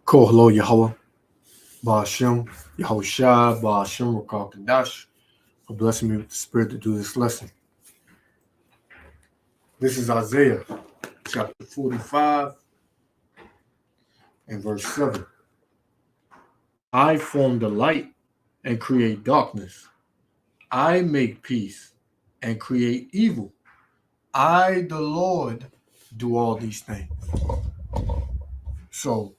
Cool, hello, Yahweh, Ba'ashem, Yahushua, Ba'ashem, Rakal Kadash, for blessing me with the spirit to do this lesson. This is Isaiah chapter 45 and verse 7. I form the light and create darkness. I make peace and create evil. I, the Lord, do all these things. So,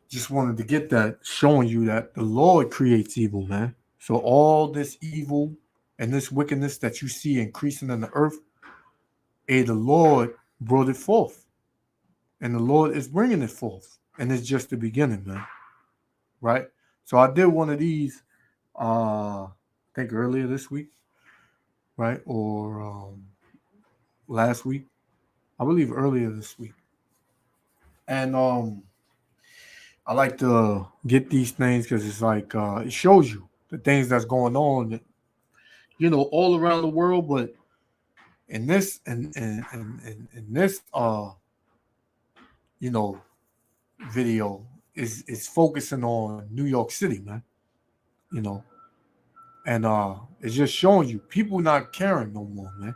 just wanted to get that, showing you that the Lord creates evil, man. So all this evil and this wickedness that you see increasing in the earth, the Lord brought it forth. And the Lord is bringing it forth. And it's just the beginning, man. Right? So I did one of these, I think earlier this week, right? Or last week. I believe earlier this week. And I like to get these things because it's like it shows you the things that's going on, all around the world. But in this in this you know video is focusing on New York City, man. You know, and it's just showing you people not caring no more, man.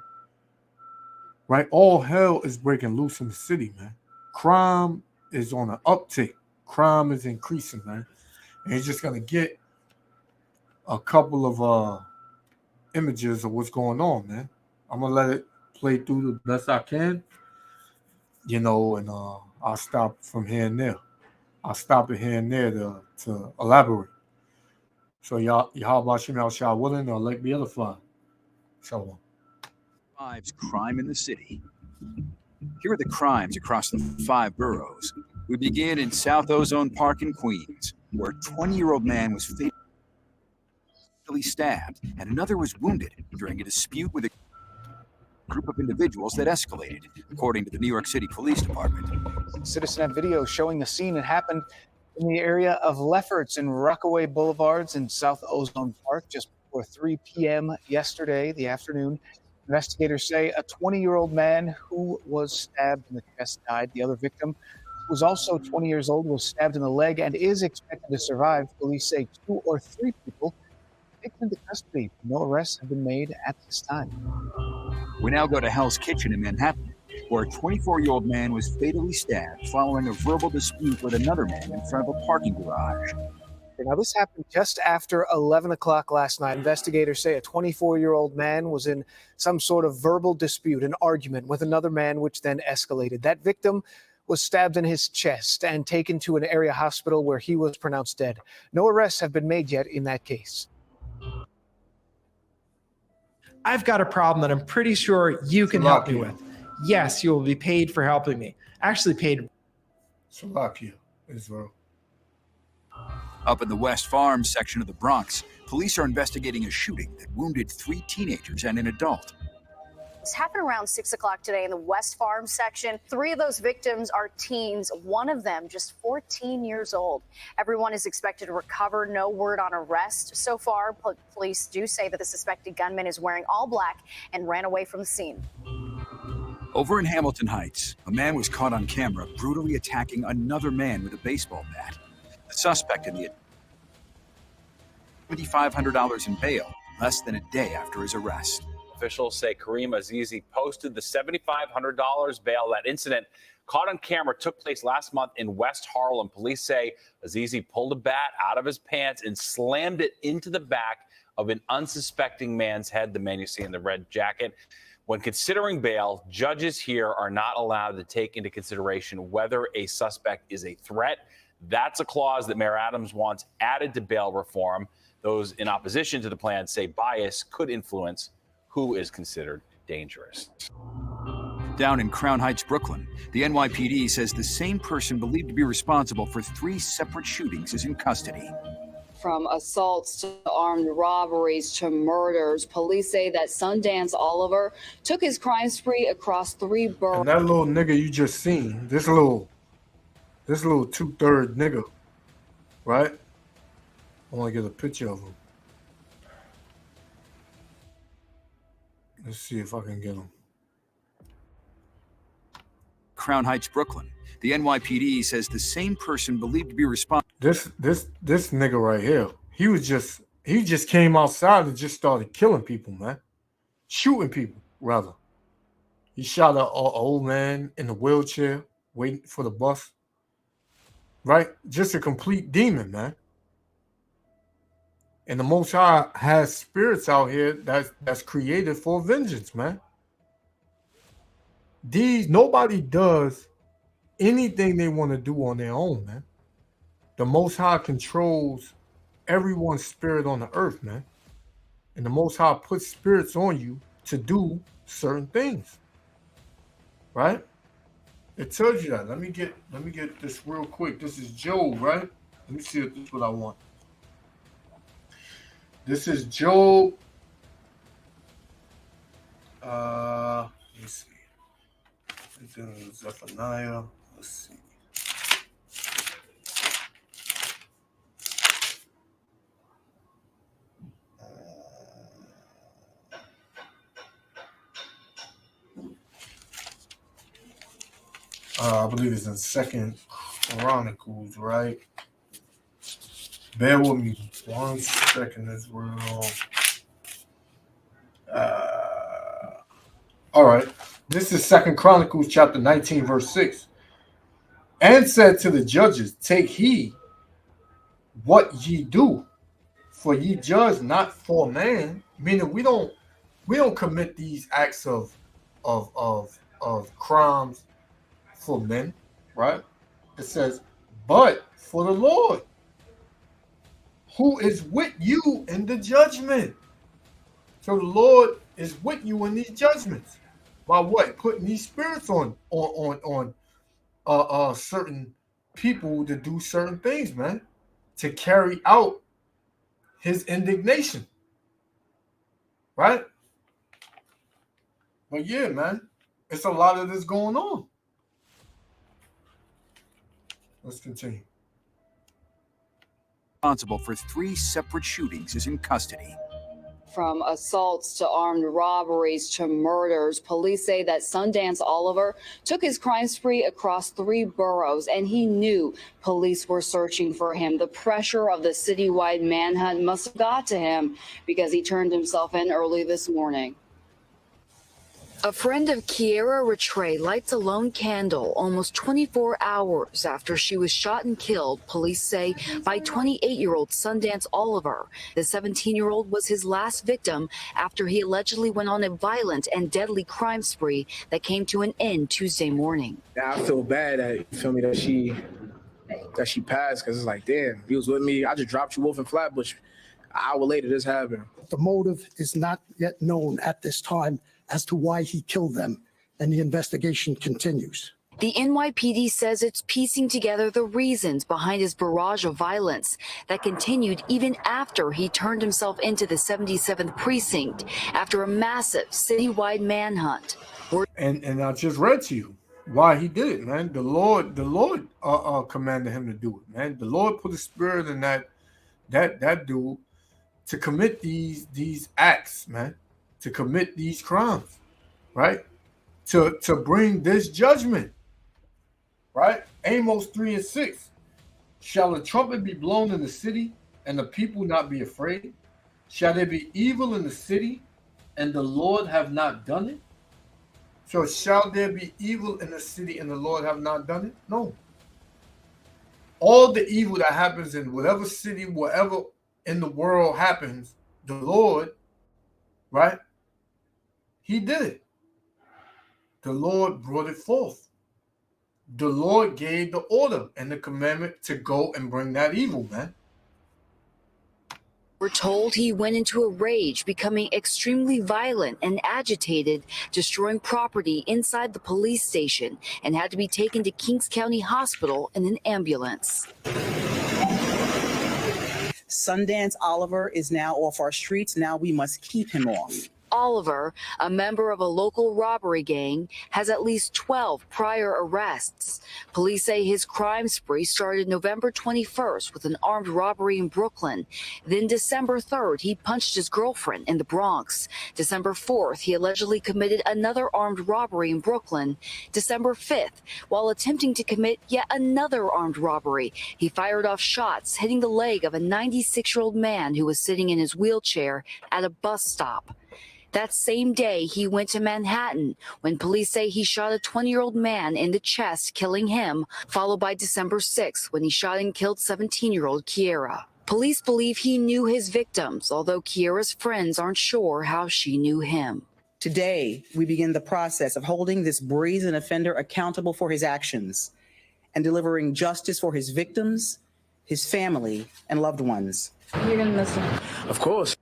Right? All hell is breaking loose in the city, man. Crime is on an uptick. Crime is increasing, man. And it's just gonna get a couple of images of what's going on, man. I'm gonna let it play through the best I can, and I'll stop from here and there. I'll stop it here and there to elaborate. So Yahweh Shem Shah willing or like the other fly. So Drives crime in the city. Here are the crimes across the 5 boroughs. We begin in South Ozone Park in Queens, where a 20-year-old man was fatally stabbed and another was wounded during a dispute with a group of individuals that escalated, according to the New York City Police Department. Citizen had video showing the scene. It happened in the area of Lefferts and Rockaway Boulevards in South Ozone Park just before 3 p.m. yesterday, the afternoon. Investigators say a 20-year-old man who was stabbed in the chest died. The other victim, who was also 20 years old, was stabbed in the leg and is expected to survive. Police say 2 or 3 people taken into custody. No arrests have been made at this time. We now go to Hell's Kitchen in Manhattan, where a 24-year-old man was fatally stabbed following a verbal dispute with another man in front of a parking garage. Now, this happened just after 11 o'clock last night. Investigators say a 24-year-old man was in some sort of verbal dispute, an argument with another man, which then escalated. That victim was stabbed in his chest and taken to an area hospital where he was pronounced dead. No arrests have been made yet in that case. I've got a problem that I'm pretty sure you can help me with. Yes, you will be paid for helping me. Actually paid. Salakia, Israel. Up in the West Farm section of the Bronx, police are investigating a shooting that wounded 3 teenagers and an adult. This happened around 6 o'clock today in the West Farm section. 3 of those victims are teens, one of them just 14 years old. Everyone is expected to recover. No word on arrest so far. Police do say that the suspected gunman is wearing all black and ran away from the scene. Over in Hamilton Heights, a man was caught on camera brutally attacking another man with a baseball bat. The suspect in the $7,500 in bail less than a day after his arrest. Officials say Kareem Azizi posted the $7,500 bail. That incident caught on camera took place last month in West Harlem. Police say Azizi pulled a bat out of his pants and slammed it into the back of an unsuspecting man's head, the man you see in the red jacket. When considering bail, judges here are not allowed to take into consideration whether a suspect is a threat. That's a clause that Mayor Adams wants added to bail reform. Those in opposition to the plan say bias could influence who is considered dangerous. Down in Crown Heights, Brooklyn, the NYPD says the same person believed to be responsible for 3 separate shootings is in custody. From assaults to armed robberies to murders, police say that Sundance Oliver took his crime spree across 3 boroughs. And that little nigga you just seen, this little 2/3 nigga, right? I want to get a picture of him. Let's see if I can get him. Crown Heights, Brooklyn, The NYPD says the same person believed to be responsible. This nigga right here, he just came outside and just started killing people, man. Shooting people, rather. He shot an old man in a wheelchair waiting for the bus. Right? Just a complete demon, man. And the Most High has spirits out here that's created for vengeance, man. Nobody does anything they want to do on their own, man. The Most High controls everyone's spirit on the earth, man. And the Most High puts spirits on you to do certain things. Right? It tells you that. Let me get this real quick. This is Job, right? Let me see if this is what I want. This is Job. Let me see. It's in Zephaniah. Let's see. I believe it's in 2 Chronicles, right? Bear with me 1 second as well. All right. This is 2 Chronicles chapter 19, verse 6. And said to the judges, take heed what ye do, for ye judge not for man. Meaning we don't commit these acts of crimes for men, right? It says, but for the Lord, who is with you in the judgment. So the Lord is with you in these judgments. By what? Putting these spirits on certain people to do certain things, man, to carry out his indignation, right? But yeah, man, it's a lot of this going on. Let's continue. Responsible for 3 separate shootings is in custody. From assaults to armed robberies to murders, police say that Sundance Oliver took his crime spree across 3 boroughs, and he knew police were searching for him. The pressure of the citywide manhunt must have got to him because he turned himself in early this morning. A friend of Kiera Rattray lights a lone candle almost 24 hours after she was shot and killed, police say, by 28-year-old Sundance Oliver. The 17-year-old was his last victim after he allegedly went on a violent and deadly crime spree that came to an end Tuesday morning. I feel bad that, you feel me, that she passed, because it's like, damn, he was with me. I just dropped you off in Flatbush. An hour later, this happened. The motive is not yet known at this time as to why he killed them, and the investigation continues. The NYPD says it's piecing together the reasons behind his barrage of violence that continued even after he turned himself into the 77th precinct after a massive citywide manhunt. And I just read to you why he did it, man. The Lord commanded him to do it, man. The Lord put a spirit in that dude to commit these acts, man. To commit these crimes, right? To bring this judgment, right? Amos 3:6. Shall a trumpet be blown in the city, and the people not be afraid? Shall there be evil in the city, and the Lord have not done it? So shall there be evil in the city, and the Lord have not done it? No. All the evil that happens in whatever city, wherever in the world happens, the Lord, right? He did it. The Lord brought it forth. The Lord gave the order and the commandment to go and bring that evil, man. We're told he went into a rage, becoming extremely violent and agitated, destroying property inside the police station, and had to be taken to Kings County Hospital in an ambulance. Sundance Oliver is now off our streets. Now we must keep him off. Oliver, a member of a local robbery gang, has at least 12 prior arrests. Police say his crime spree started November 21st with an armed robbery in Brooklyn. Then December 3rd, he punched his girlfriend in the Bronx. December 4th, he allegedly committed another armed robbery in Brooklyn. December 5th, while attempting to commit yet another armed robbery, he fired off shots, hitting the leg of a 96-year-old man who was sitting in his wheelchair at a bus stop. That same day, he went to Manhattan when police say he shot a 20-year-old man in the chest, killing him, followed by December 6th when he shot and killed 17-year-old Kiera. Police believe he knew his victims, although Kiera's friends aren't sure how she knew him. Today, we begin the process of holding this brazen offender accountable for his actions and delivering justice for his victims, his family, and loved ones. You're going to miss him. Of course.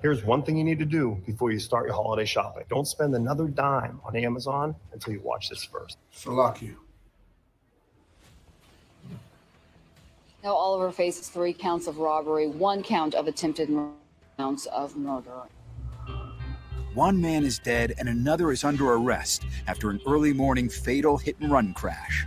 Here's one thing you need to do before you start your holiday shopping. Don't spend another dime on Amazon until you watch this first. Salaki. Now Oliver faces 3 counts of robbery, 1 count of attempted counts of murder. One man is dead and another is under arrest after an early morning fatal hit-and-run crash.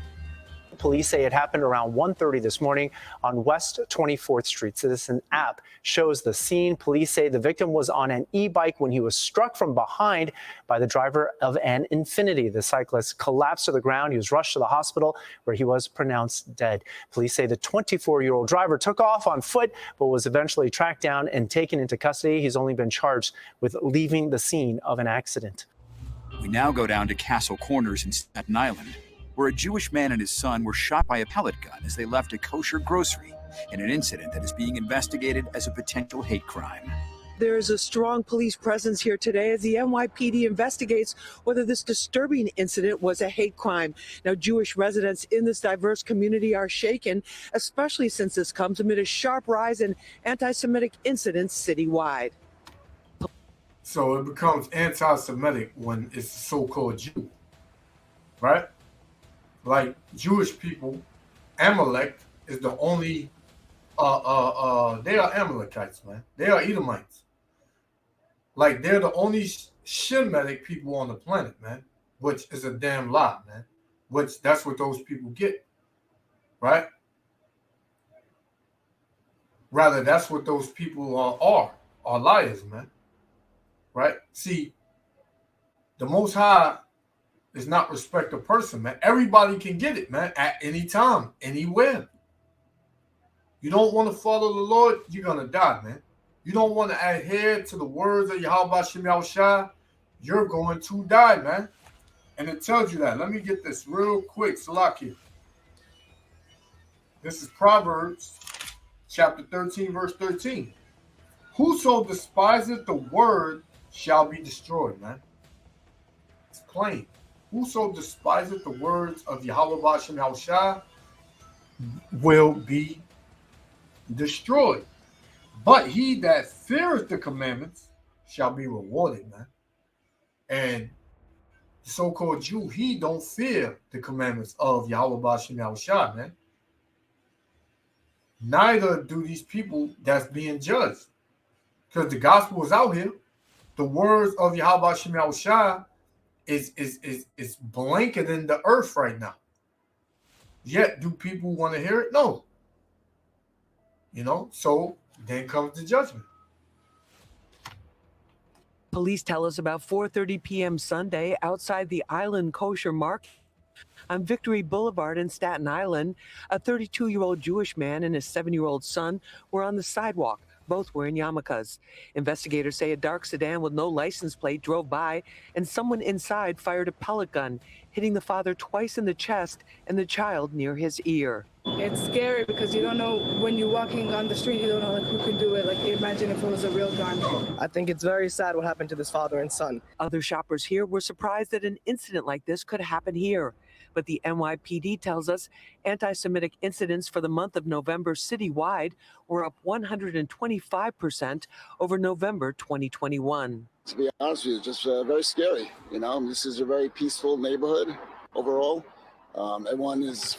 Police say it happened around 1:30 this morning on West 24th Street. Citizen app shows the scene. Police say the victim was on an e-bike when he was struck from behind by the driver of an Infiniti. The cyclist collapsed to the ground. He was rushed to the hospital where he was pronounced dead. Police say the 24-year-old driver took off on foot but was eventually tracked down and taken into custody. He's only been charged with leaving the scene of an accident. We now go down to Castle Corners in Staten Island, where a Jewish man and his son were shot by a pellet gun as they left a kosher grocery in an incident that is being investigated as a potential hate crime. There is a strong police presence here today as the NYPD investigates whether this disturbing incident was a hate crime. Now, Jewish residents in this diverse community are shaken, especially since this comes amid a sharp rise in anti-Semitic incidents citywide. So it becomes anti-Semitic when it's a so-called Jew, right? Like Jewish people, Amalek is the only, they are Amalekites, man. They are Edomites. Like they're the only Shemitic people on the planet, man, which is a damn lie, man. Which that's what those people get, right? Rather, that's what those people are liars, man. Right? See, the Most High is not respect a person, man. Everybody can get it, man, at any time, anywhere. You don't want to follow the Lord, you're going to die, man. You don't want to adhere to the words of Yahweh Shem Yahushua, you're going to die, man. And it tells you that. Let me get this real quick, Salaki. This is Proverbs chapter 13, verse 13. Whoso despiseth the word shall be destroyed, man. It's plain. Whoso despiseth the words of Yahweh Shem Yahushua will be destroyed. But he that feareth the commandments shall be rewarded, man. And the so-called Jew, he don't fear the commandments of Yahweh Shem Yahushua, man. Neither do these people that's being judged. Because the gospel is out here. The words of Yahweh Shem Yahushua is blanketing the earth right now. Yet, do people want to hear it? No. You know, so then comes the judgment. Police tell us about 4:30 p.m. Sunday outside the Island Kosher Market on Victory Boulevard in Staten Island, a 32-year-old Jewish man and his 7-year-old son were on the sidewalk, both wearing yarmulkes. Investigators say a dark sedan with no license plate drove by and someone inside fired a pellet gun, hitting the father twice in the chest and the child near his ear. It's scary because you don't know when you're walking on the street, you don't know like who can do it. Like imagine if it was a real gun. I think it's very sad what happened to this father and son. Other shoppers here were surprised that an incident like this could happen here. But the NYPD tells us anti-Semitic incidents for the month of November citywide were up 125% over November 2021. To be honest with you, just very scary. You know, this is a very peaceful neighborhood overall. Everyone is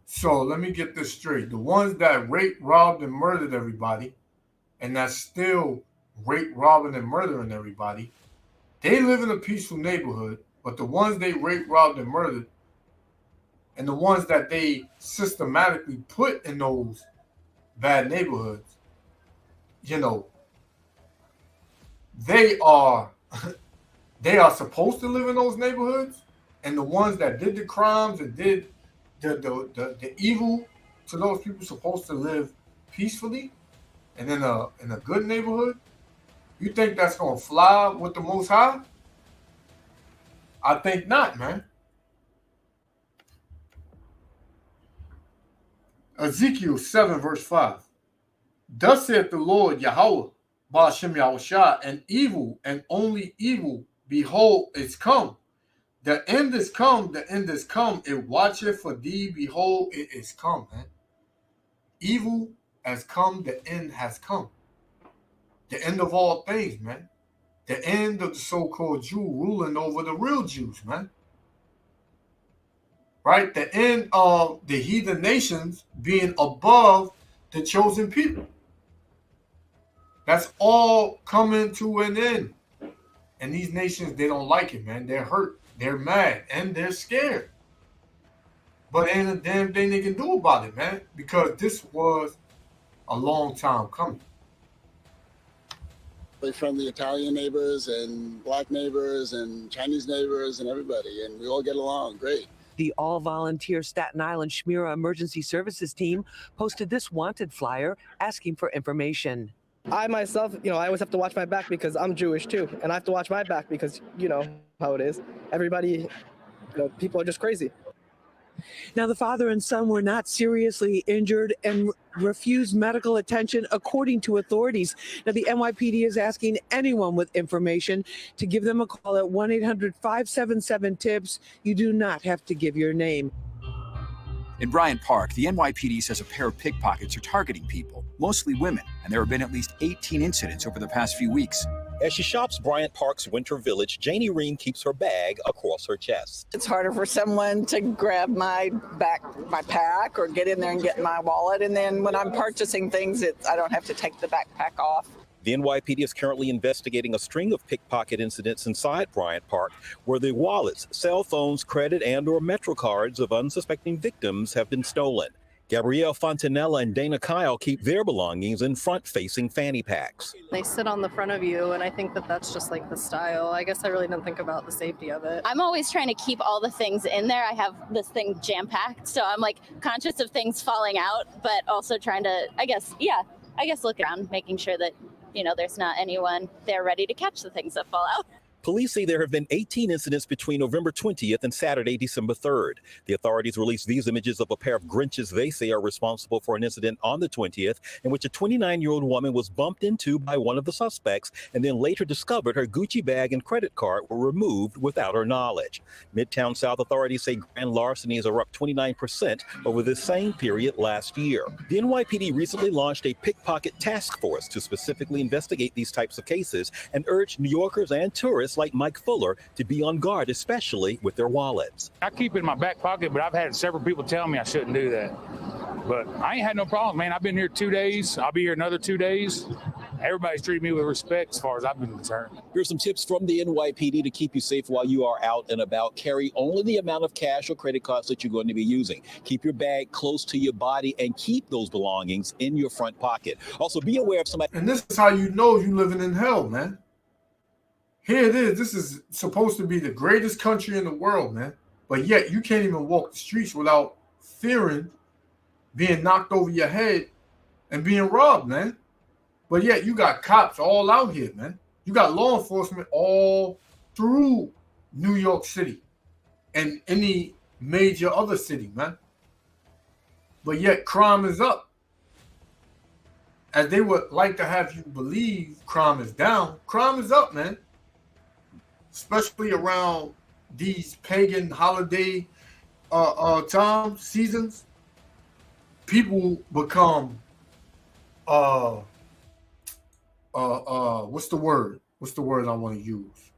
So let me get this straight. The ones that raped, robbed, and murdered everybody, and that's still rape, robbing, and murdering everybody, they live in a peaceful neighborhood. But the ones they raped, robbed, and murdered, and the ones that they systematically put in those bad neighborhoods, you know, they are supposed to live in those neighborhoods, and the ones that did the crimes and did the evil to those people supposed to live peacefully and in a good neighborhood. You think that's gonna fly with the Most High? I think not, man. Ezekiel 7 verse 5. Thus saith the Lord Yahweh, Ba'ashem Yahushua, and evil and only evil, behold, it's come. The end is come, the end is come. It watcheth for thee, behold, it is come, man. Evil has come, the end has come. The end of all things, man. The end of the so-called Jew ruling over the real Jews, man. Right? The end of the heathen nations being above the chosen people. That's all coming to an end. And these nations, they don't like it, man. They're hurt. They're mad. And they're scared. But ain't a damn thing they can do about it, man. Because this was a long time coming. Friendly Italian neighbors and black neighbors and Chinese neighbors and everybody. And we all get along great. The all-volunteer Staten Island Shmira Emergency Services team posted this wanted flyer asking for information. I myself, I always have to watch my back because I'm Jewish too. And I have to watch my back because you know how it is. Everybody, people are just crazy. Now, the father and son were not seriously injured and refused medical attention, according to authorities. Now, the NYPD is asking anyone with information to give them a call at 1-800-577-TIPS. You do not have to give your name. In Bryant Park, the NYPD says a pair of pickpockets are targeting people, mostly women, and there have been at least 18 incidents over the past few weeks. As she shops Bryant Park's Winter Village, Janie Ream keeps her bag across her chest. It's harder for someone to grab my pack or get in there and get my wallet. And then when I'm purchasing things, I don't have to take the backpack off. The NYPD is currently investigating a string of pickpocket incidents inside Bryant Park, where the wallets, cell phones, credit, and/or Metro cards of unsuspecting victims have been stolen. Gabrielle Fontanella and Dana Kyle keep their belongings in front-facing fanny packs. They sit on the front of you, and I think that's just like the style. I guess I really didn't think about the safety of it. I'm always trying to keep all the things in there. I have this thing jam-packed, so I'm like conscious of things falling out, but also trying to, I guess look around, making sure that, there's not anyone there ready to catch the things that fall out. Police say there have been 18 incidents between November 20th and Saturday, December 3rd. The authorities released these images of a pair of Grinches they say are responsible for an incident on the 20th in which a 29-year-old woman was bumped into by one of the suspects and then later discovered her Gucci bag and credit card were removed without her knowledge. Midtown South authorities say grand larcenies are up 29% over the same period last year. The NYPD recently launched a pickpocket task force to specifically investigate these types of cases and urged New Yorkers and tourists like Mike Fuller to be on guard, especially with their wallets. I keep it in my back pocket, but I've had several people tell me I shouldn't do that. But I ain't had no problem, man. I've been here 2 days. I'll be here another 2 days. Everybody's treated me with respect as far as I've been concerned. Here's some tips from the NYPD to keep you safe while you are out and about. Carry only the amount of cash or credit cards that you're going to be using. Keep your bag close to your body and keep those belongings in your front pocket. Also, be aware of somebody. And this is how you know you're living in hell, man. Here it is. This is supposed to be the greatest country in the world, man. But yet you can't even walk the streets without fearing being knocked over your head and being robbed, man. But yet you got cops all out here, man. You got law enforcement all through New York City and any major other city, man. But yet crime is up. As they would like to have you believe crime is down, crime is up, man. Especially around these pagan holiday seasons, people become what's the word? What's the word I want to use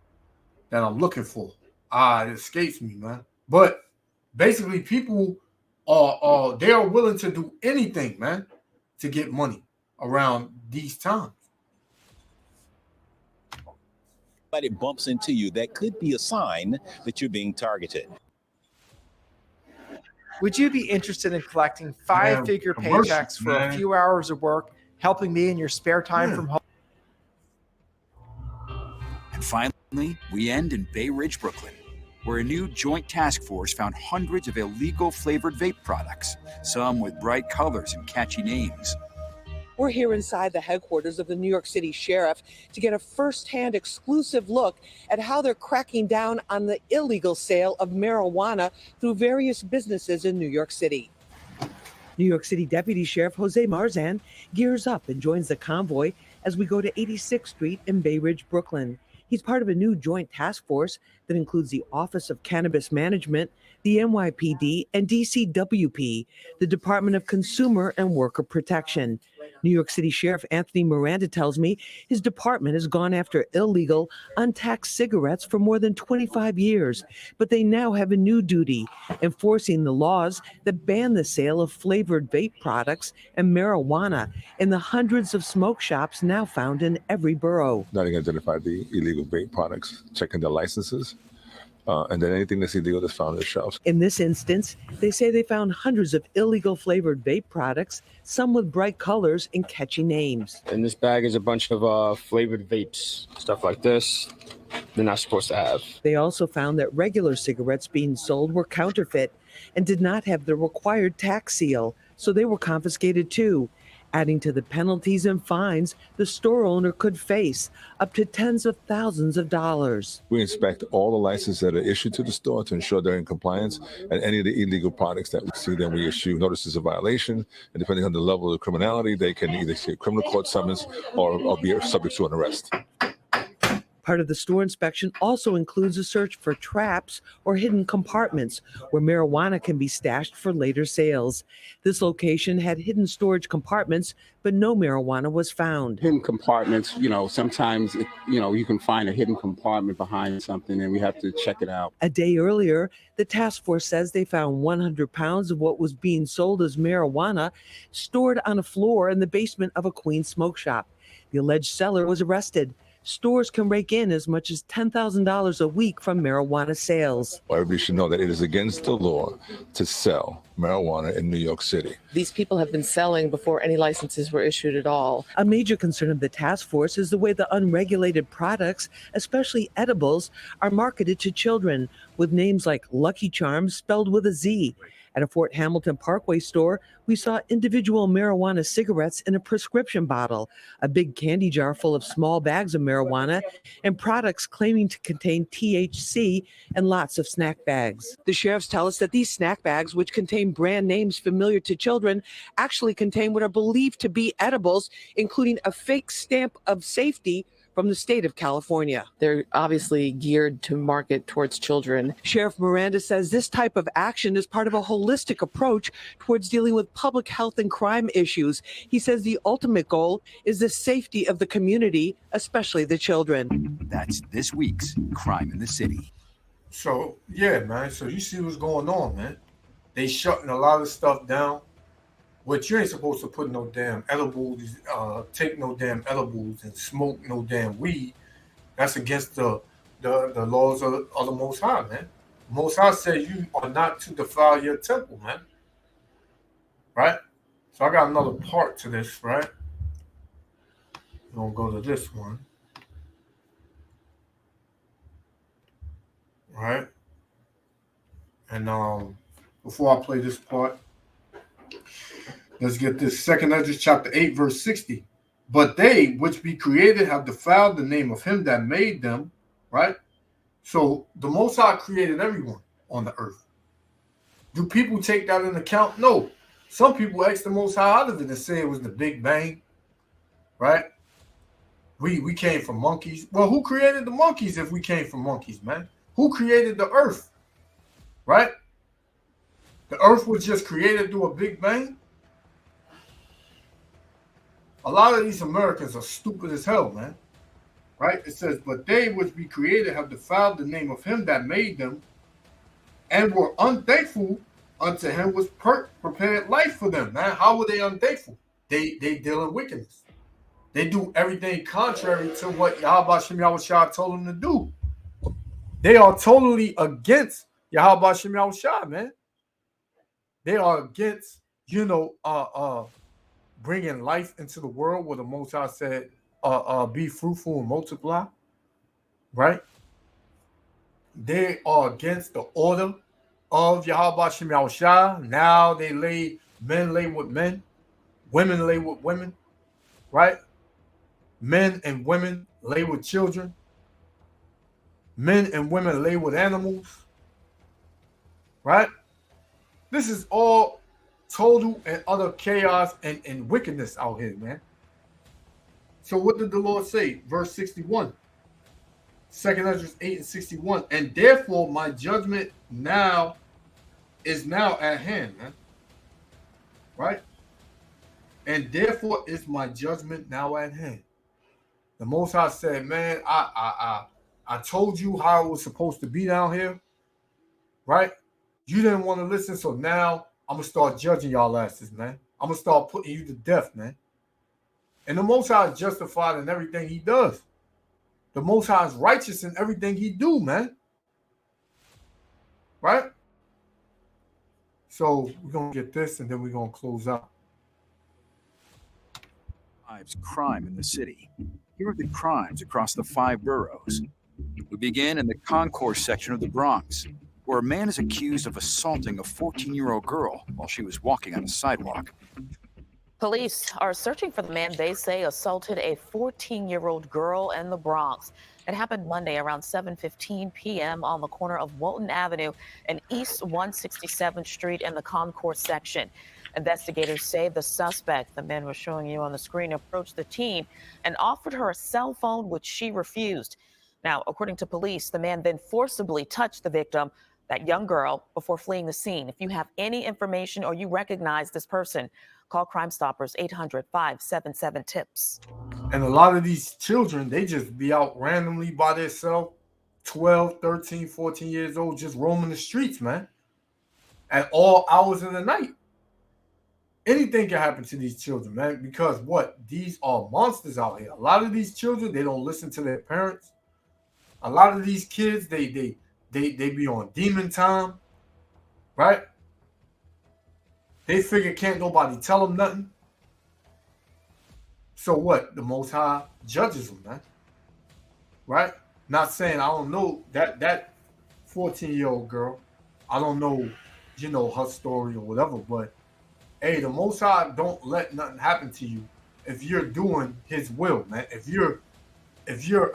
that I'm looking for? It escapes me, man. But basically, people they are willing to do anything, man, to get money around these times. But it bumps into you, that could be a sign that you're being targeted. Would you be interested in collecting five-figure commercials, paychecks for man. a few hours of work, helping me in your spare time from home? And finally, we end in Bay Ridge, Brooklyn, where a new joint task force found hundreds of illegal flavored vape products, some with bright colors and catchy names. We're here inside the headquarters of the New York City Sheriff to get a first-hand exclusive look at how they're cracking down on the illegal sale of marijuana through various businesses in New York City. New York City Deputy Sheriff Jose Marzan gears up and joins the convoy as we go to 86th Street in Bay Ridge, Brooklyn. He's part of a new joint task force that includes the Office of Cannabis Management, the NYPD, and DCWP, the Department of Consumer and Worker Protection. New York City Sheriff Anthony Miranda tells me his department has gone after illegal, untaxed cigarettes for more than 25 years, but they now have a new duty, enforcing the laws that ban the sale of flavored vape products and marijuana in the hundreds of smoke shops now found in every borough. Not to identify the illegal vape products, checking their licenses, and then anything that's illegal that's found on the shelves. In this instance, they say they found hundreds of illegal flavored vape products, some with bright colors and catchy names. In this bag is a bunch of flavored vapes, stuff like this. They're not supposed to have. They also found that regular cigarettes being sold were counterfeit and did not have the required tax seal, so they were confiscated too. Adding to the penalties and fines the store owner could face, up to tens of thousands of dollars. We inspect all the licenses that are issued to the store to ensure they're in compliance, and any of the illegal products that we see, then we issue notices of violation, and depending on the level of criminality, they can either see a criminal court summons or be subject to an arrest. Part of the store inspection also includes a search for traps or hidden compartments where marijuana can be stashed for later sales. This location had hidden storage compartments, but no marijuana was found. Hidden compartments, sometimes, you can find a hidden compartment behind something and we have to check it out. A day earlier, the task force says they found 100 pounds of what was being sold as marijuana stored on a floor in the basement of a Queens smoke shop. The alleged seller was arrested. Stores can rake in as much as $10,000 a week from marijuana sales. Everybody should know that it is against the law to sell marijuana in New York City. These people have been selling before any licenses were issued at all. A major concern of the task force is the way the unregulated products, especially edibles, are marketed to children with names like Lucky Charms spelled with a Z. At a Fort Hamilton Parkway store, we saw individual marijuana cigarettes in a prescription bottle, a big candy jar full of small bags of marijuana, and products claiming to contain THC and lots of snack bags. The sheriffs tell us that these snack bags, which contain brand names familiar to children, actually contain what are believed to be edibles, including a fake stamp of safety from the state of California. They're obviously geared to market towards children. Sheriff Miranda says this type of action is part of a holistic approach towards dealing with public health and crime issues. He says the ultimate goal is the safety of the community, especially the children. That's this week's Crime in the City. So, yeah, man. So you see what's going on, man. They shutting a lot of stuff down. But you ain't supposed to put no damn edibles, take no damn edibles and smoke no damn weed. That's against the laws of the Most High, man. Most High says you are not to defile your temple, man. Right? So I got another part to this, right? We're going to go to this one. Right? And before I play this part, let's get this. 2nd Ezra chapter 8, verse 60. But they which be created have defiled the name of him that made them, right? So the Most High created everyone on the earth. Do people take that into account? No. Some people X the Most High out of it and say it was the Big Bang, right? We came from monkeys. Well, who created the monkeys if we came from monkeys, man? Who created the earth, right? The earth was just created through a Big Bang. A lot of these Americans are stupid as hell, man. Right? It says, but they which be created have defiled the name of him that made them and were unthankful unto him was prepared life for them, man. How were they unthankful? They deal in wickedness. They do everything contrary to what Yahweh Shem Yahushua told them to do. They are totally against Yahweh Shem Yahushua, man. They are against, bringing life into the world where the Most High said, be fruitful and multiply, right? They are against the order of Yahweh Shem Yahushua. Now men lay with men, women lay with women, right? Men and women lay with children. Men and women lay with animals, right? This is all total and utter chaos and wickedness out here, man. So what did the Lord say? Verse 61. 2 Ezra 8 and 61. And therefore my judgment is now at hand, man. Right? And therefore is my judgment now at hand. The Most High said, man, I told you how it was supposed to be down here. Right? You didn't want to listen, so now I'm going to start judging y'all asses, man. I'm going to start putting you to death, man. And the Most High is justified in everything he does. The Most High is righteous in everything he do, man. Right? So we're going to get this, and then we're going to close out. Crime in the city. Here are the crimes across the 5 boroughs. We begin in the concourse section of the Bronx, where a man is accused of assaulting a 14-year-old girl while she was walking on a sidewalk. Police are searching for the man they say assaulted a 14-year-old girl in the Bronx. It happened Monday around 7:15 p.m. on the corner of Walton Avenue and East 167th Street in the concourse section. Investigators say the suspect, the man we're showing you on the screen, approached the teen and offered her a cell phone, which she refused. Now, according to police, the man then forcibly touched the victim, that young girl, before fleeing the scene. If you have any information or you recognize this person, call Crime Stoppers 800-577-TIPS. And a lot of these children, they just be out randomly by themselves, 12, 13, 14 years old, just roaming the streets, man, at all hours of the night. Anything can happen to these children, man, because what? These are monsters out here. A lot of these children, they don't listen to their parents. A lot of these kids, they be on demon time, right? They figure can't nobody tell them nothing. So what? The Most High judges them, man. Right? Not saying I don't know that 14-year-old girl. I don't know, her story or whatever, but hey, the Most High don't let nothing happen to you if you're doing his will, man. If you're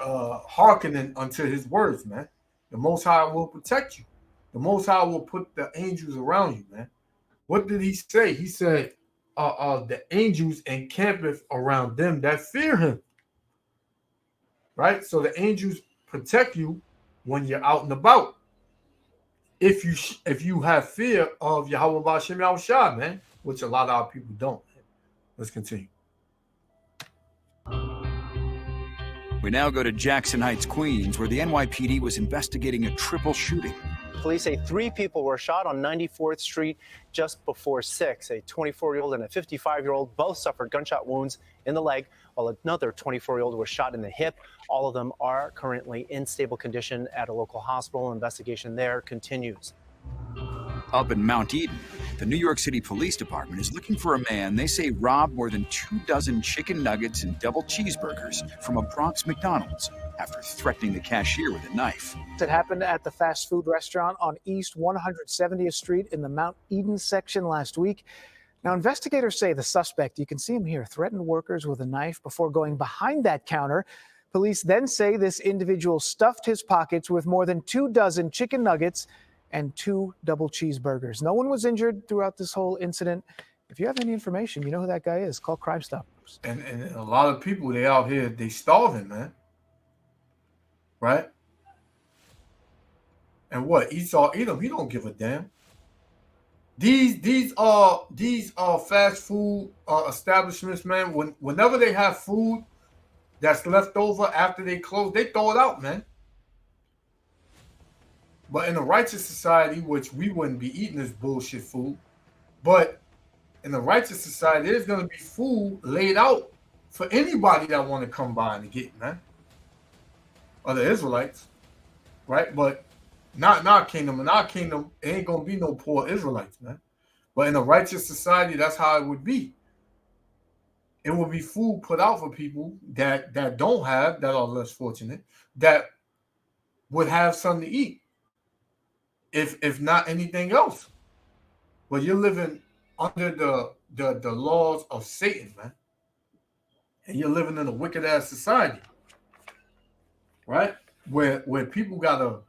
hearkening unto his words, man, the Most High will protect you. The Most High will put the angels around you, man. What did he say? He said, the angels encampeth around them that fear him. Right? So the angels protect you when you're out and about. If you have fear of Yahweh B'Shem Yahushua, man, which a lot of our people don't. Let's continue. We now go to Jackson Heights, Queens, where the NYPD was investigating a triple shooting. Police say 3 people were shot on 94th Street just before 6. A 24-year-old and a 55-year-old both suffered gunshot wounds in the leg, while another 24-year-old was shot in the hip. All of them are currently in stable condition at a local hospital. Investigation there continues. Up in Mount Eden, the New York City Police Department is looking for a man they say robbed more than 24 chicken nuggets and double cheeseburgers from a Bronx McDonald's after threatening the cashier with a knife. It happened at the fast food restaurant on East 170th Street in the Mount Eden section last week. Now, investigators say the suspect, you can see him here, threatened workers with a knife before going behind that counter. Police then say this individual stuffed his pockets with more than 24 chicken nuggets and 2 double cheeseburgers. No one was injured throughout this whole incident. If you have any information, you know who that guy is. Call Crime Stoppers. And a lot of people, they out here, they starving, man. Right? And what? Esau Edom, he don't give a damn. These are fast food establishments, man. Whenever they have food that's left over after they close, they throw it out, man. But in a righteous society, which we wouldn't be eating this bullshit food, but in a righteous society, there's going to be food laid out for anybody that want to come by and get it, man. Or the Israelites, right? But not in our kingdom. In our kingdom, it ain't going to be no poor Israelites, man. But in a righteous society, that's how it would be. It will be food put out for people that don't have, that are less fortunate, that would have something to eat, if not anything else. But you're living under the laws of Satan, man, and you're living in a wicked ass society, right? Where people gotta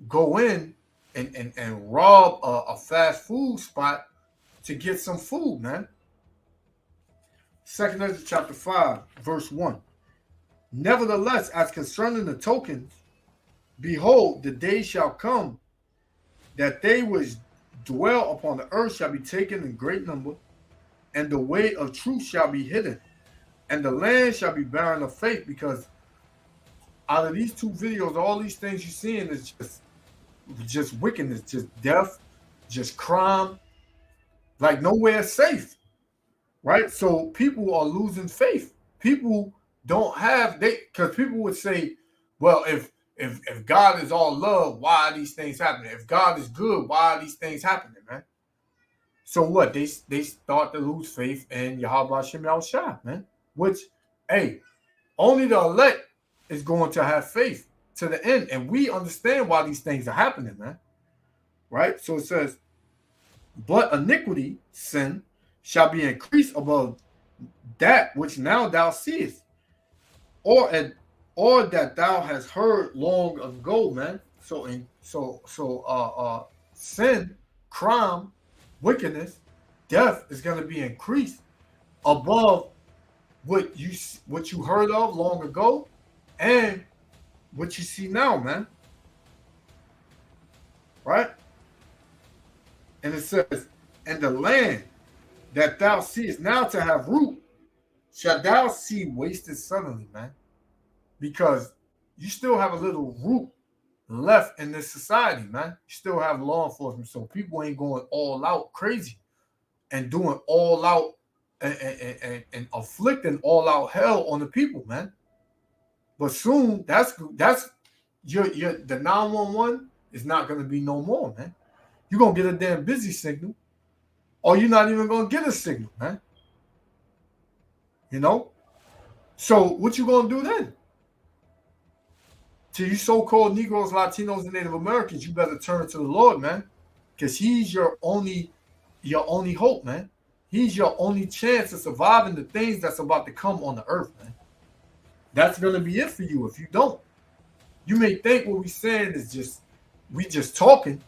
go in and rob a fast food spot to get some food, man. 2 Ezra chapter 5, verse 1. Nevertheless, as concerning the tokens, behold, the day shall come that they which dwell upon the earth shall be taken in great number, and the way of truth shall be hidden, and the land shall be barren of faith. Because out of these two videos, all these things you're seeing is just wickedness, just death, just crime, like nowhere safe. Right? So people are losing faith. People don't have, because people would say, well, if God is all love, why are these things happening? If God is good, why are these things happening, man? So what? They start to lose faith in Yahweh Hashem Yahushua, man. Which, hey, only the elect is going to have faith to the end. And we understand why these things are happening, man. Right? So it says, but iniquity, sin, shall be increased above that which now thou seest, or that thou hast heard long ago, man. So sin, crime, wickedness, death is going to be increased above what you heard of long ago and what you see now, man. Right? And it says, and the land that thou seest now to have root, shall thou see wasted suddenly, man. Because you still have a little root left in this society, man. You still have law enforcement, so people ain't going all out crazy and doing all out and afflicting all out hell on the people, man. But soon, that's your the 911 is not gonna be no more, man. You're gonna get a damn busy signal. Or you're not even going to get a signal, man. You know? So what you going to do then? To you so-called Negroes, Latinos, and Native Americans, you better turn to the Lord, man. Because he's your only hope, man. He's your only chance of surviving the things that's about to come on the earth, man. That's going to be it for you if you don't. You may think what we're saying is we just talking.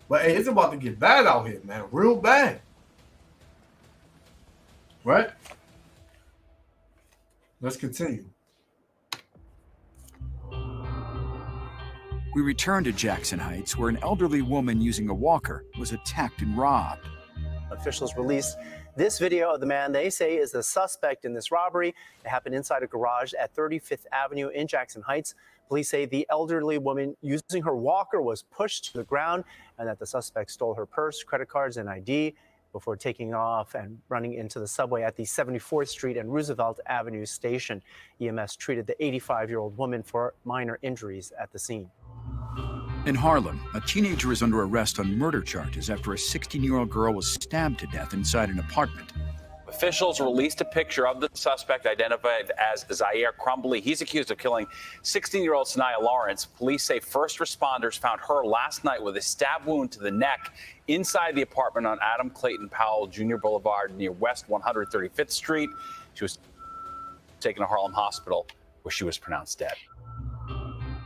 But hey, it's about to get bad out here, man. Real bad. Right? Let's continue. We return to Jackson Heights, where an elderly woman using a walker was attacked and robbed. Officials released this video of the man they say is the suspect in this robbery. It happened inside a garage at 35th Avenue in Jackson Heights. Police say the elderly woman using her walker was pushed to the ground and that the suspect stole her purse, credit cards, and ID before taking off and running into the subway at the 74th Street and Roosevelt Avenue station. EMS treated the 85-year-old woman for minor injuries at the scene. In Harlem, a teenager is under arrest on murder charges after a 16-year-old girl was stabbed to death inside an apartment. Officials released a picture of the suspect identified as Zaire Crumbly. He's accused of killing 16-year-old Sanaya Lawrence. Police say first responders found her last night with a stab wound to the neck inside the apartment on Adam Clayton Powell Jr. Boulevard near West 135th Street. She was taken to Harlem Hospital, where she was pronounced dead.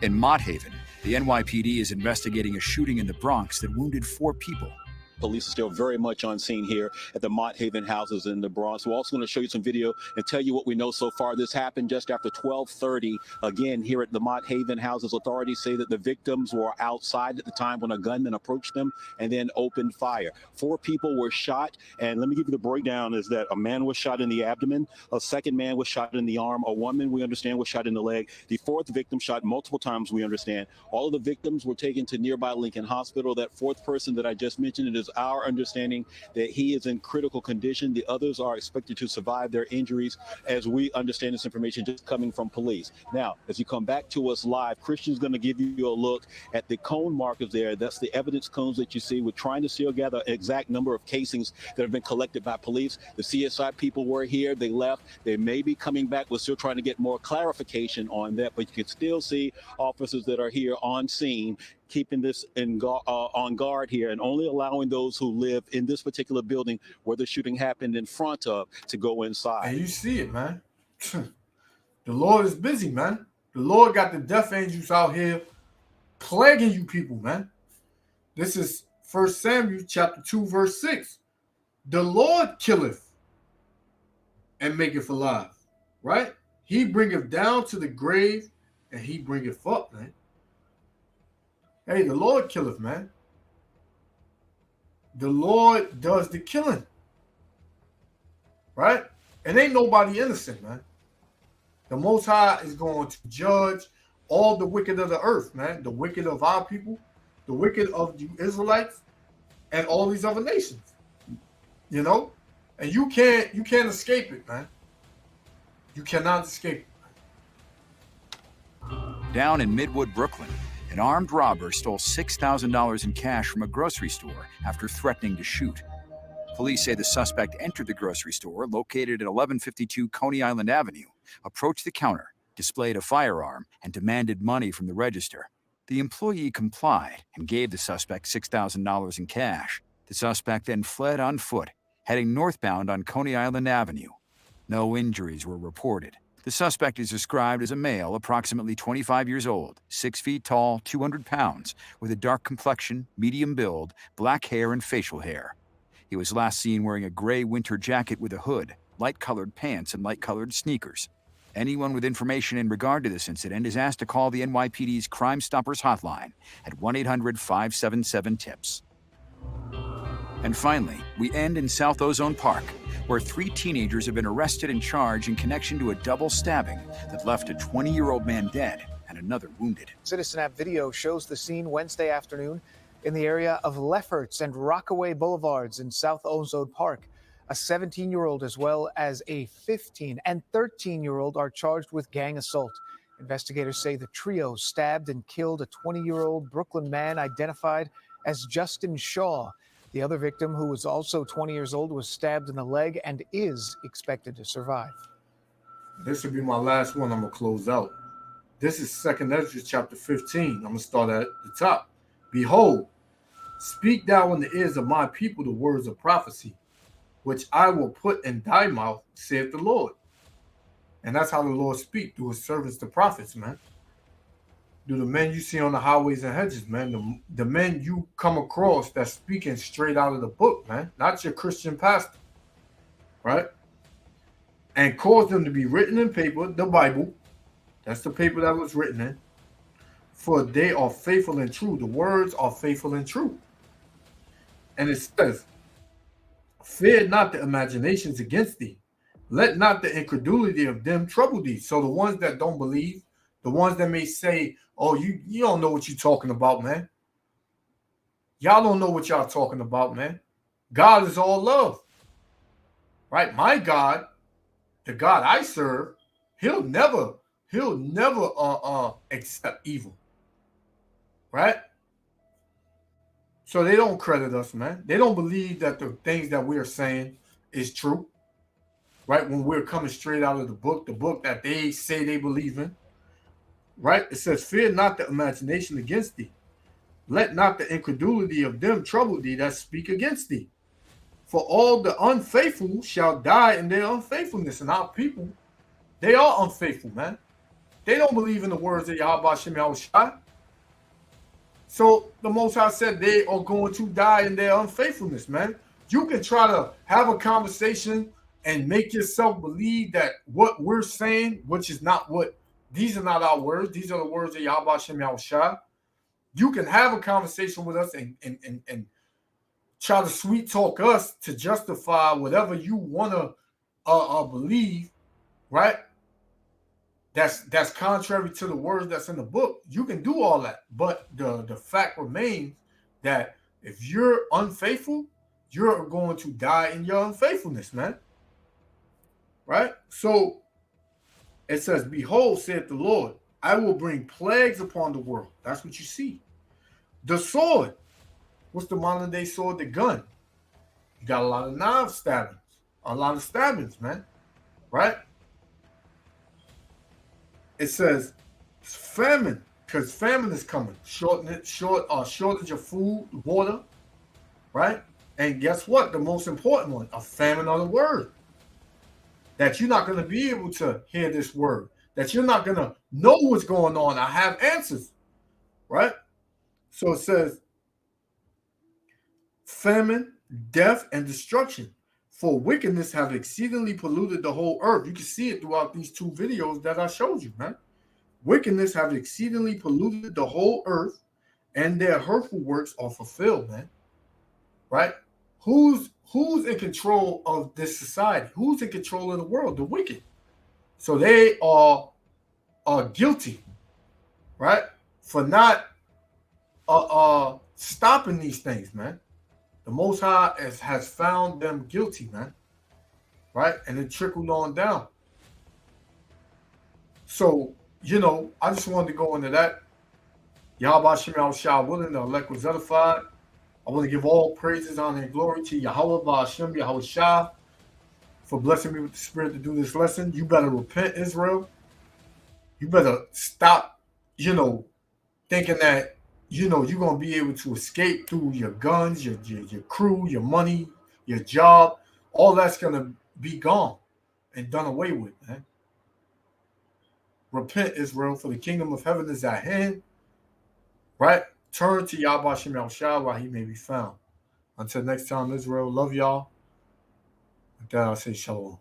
In Mott Haven, the NYPD is investigating a shooting in the Bronx that wounded 4 people. Police are still very much on scene here at the Mott Haven houses in the Bronx. We're also going to show you some video and tell you what we know so far. This happened just after 12:30. Again, here at the Mott Haven houses, authorities say that the victims were outside at the time when a gunman approached them and then opened fire. 4 people were shot, and let me give you the breakdown is that a man was shot in the abdomen, a second man was shot in the arm, a woman, we understand, was shot in the leg. The 4th victim shot multiple times, we understand. All of the victims were taken to nearby Lincoln Hospital. That 4th person that I just mentioned, it is our understanding that he is in critical condition. The others are expected to survive their injuries, as we understand this information just coming from police. Now, as you come back to us live, Christian's going to give you a look at the cone markers there. That's the evidence cones that you see. We're trying to still gather an exact number of casings that have been collected by police. The CSI people were here. They left. They may be coming back. We're still trying to get more clarification on that, but you can still see officers that are here on scene keeping this on guard here and only allowing those who live in this particular building where the shooting happened in front of to go inside. And you see it, man. The Lord is busy, man. The Lord got the death angels out here plaguing you people, man. This is 1 Samuel chapter 2, verse 6. The Lord killeth and maketh alive, right? He bringeth down to the grave and he bringeth up, man. Hey, the Lord killeth, man. The Lord does the killing, right? And ain't nobody innocent, man. The Most High is going to judge all the wicked of the earth, man. The wicked of our people, the wicked of the Israelites, and all these other nations. You know? And you can't escape it, man. You cannot escape it. Down in Midwood, Brooklyn, an armed robber stole $6,000 in cash from a grocery store after threatening to shoot. Police say the suspect entered the grocery store located at 1152 Coney Island Avenue, approached the counter, displayed a firearm, and demanded money from the register. The employee complied and gave the suspect $6,000 in cash. The suspect then fled on foot, heading northbound on Coney Island Avenue. No injuries were reported. The suspect is described as a male, approximately 25 years old, 6 feet tall, 200 pounds, with a dark complexion, medium build, black hair, and facial hair. He was last seen wearing a gray winter jacket with a hood, light-colored pants, and light-colored sneakers. Anyone with information in regard to this incident is asked to call the NYPD's Crime Stoppers hotline at 1-800-577-TIPS. And finally, we end in South Ozone Park, where 3 teenagers have been arrested and charged in connection to a double stabbing that left a 20-year-old man dead and another wounded. Citizen App video shows the scene Wednesday afternoon in the area of Lefferts and Rockaway Boulevards in South Ozone Park. A 17-year-old as well as a 15 and 13-year-old are charged with gang assault. Investigators say the trio stabbed and killed a 20-year-old Brooklyn man identified as Justin Shaw. The other victim, who was also 20 years old, was stabbed in the leg and is expected to survive. This will be my last one. I'm going to close out. This is 2 Ezra chapter 15. I'm going to start at the top. Behold, speak thou in the ears of my people the words of prophecy, which I will put in thy mouth, saith the Lord. And that's how the Lord speaks, through his servants, the prophets, man. Through the men you see on the highways and hedges, man. The men you come across that's speaking straight out of the book, man. Not your Christian pastor, right? And cause them to be written in paper, the Bible. That's the paper that was written in. For they are faithful and true. The words are faithful and true. And it says, fear not the imaginations against thee. Let not the incredulity of them trouble thee. So the ones that don't believe, the ones that may say, oh, you don't know what you're talking about, man. Y'all don't know what y'all talking about, man. God is all love. Right? My God, the God I serve, he'll never accept evil. Right? So they don't credit us, man. They don't believe that the things that we are saying is true. Right? When we're coming straight out of the book that they say they believe in. Right? It says, fear not the imagination against thee. Let not the incredulity of them trouble thee that speak against thee. For all the unfaithful shall die in their unfaithfulness. And our people, they are unfaithful, man. They don't believe in the words of Yahweh Shem Yahushua. So the Most High said they are going to die in their unfaithfulness, man. You can try to have a conversation and make yourself believe that what we're saying, which is not what, these are not our words. These are the words of Yahweh Shem Yahushua. You can have a conversation with us and try to sweet talk us to justify whatever you want to believe, right? That's contrary to the words that's in the book. You can do all that, but the fact remains that if you're unfaithful, you're going to die in your unfaithfulness, man. Right? So it says, behold, saith the Lord, I will bring plagues upon the world. That's what you see. The sword. What's the modern day sword? The gun. You got a lot of knife stabbings. A lot of stabbings, man. Right? It says famine, because famine is coming. Shortage of food, water. Right? And guess what? The most important one, a famine of the word. That you're not going to be able to hear this word. That you're not going to know what's going on. I have answers. Right? So it says, famine, death, and destruction. For wickedness have exceedingly polluted the whole earth. You can see it throughout these two videos that I showed you, man. Wickedness have exceedingly polluted the whole earth, and their hurtful works are fulfilled, man. Right? Who's in control of this society? Who's in control of the world? The wicked. So they are guilty, right? For not stopping these things, man. The Most High has found them guilty, man. Right? And it trickled on down. So, you know, I just wanted to go into that. Yahweh Shem Yahushua willing, the elect was edified. I want to give all praises, honor, and glory to Yahweh Ba'ashem Yahushua for blessing me with the spirit to do this lesson. You better repent, Israel. You better stop, you know, thinking that, you know, you're going to be able to escape through your guns, your crew, your money, your job. All that's going to be gone and done away with, man. Repent, Israel, for the kingdom of heaven is at hand. Right? Turn to Yahweh Shem Yahushua while he may be found. Until next time, Israel, love y'all. With that, I'll say shalom.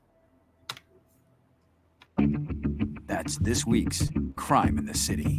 That's this week's Crime in the City.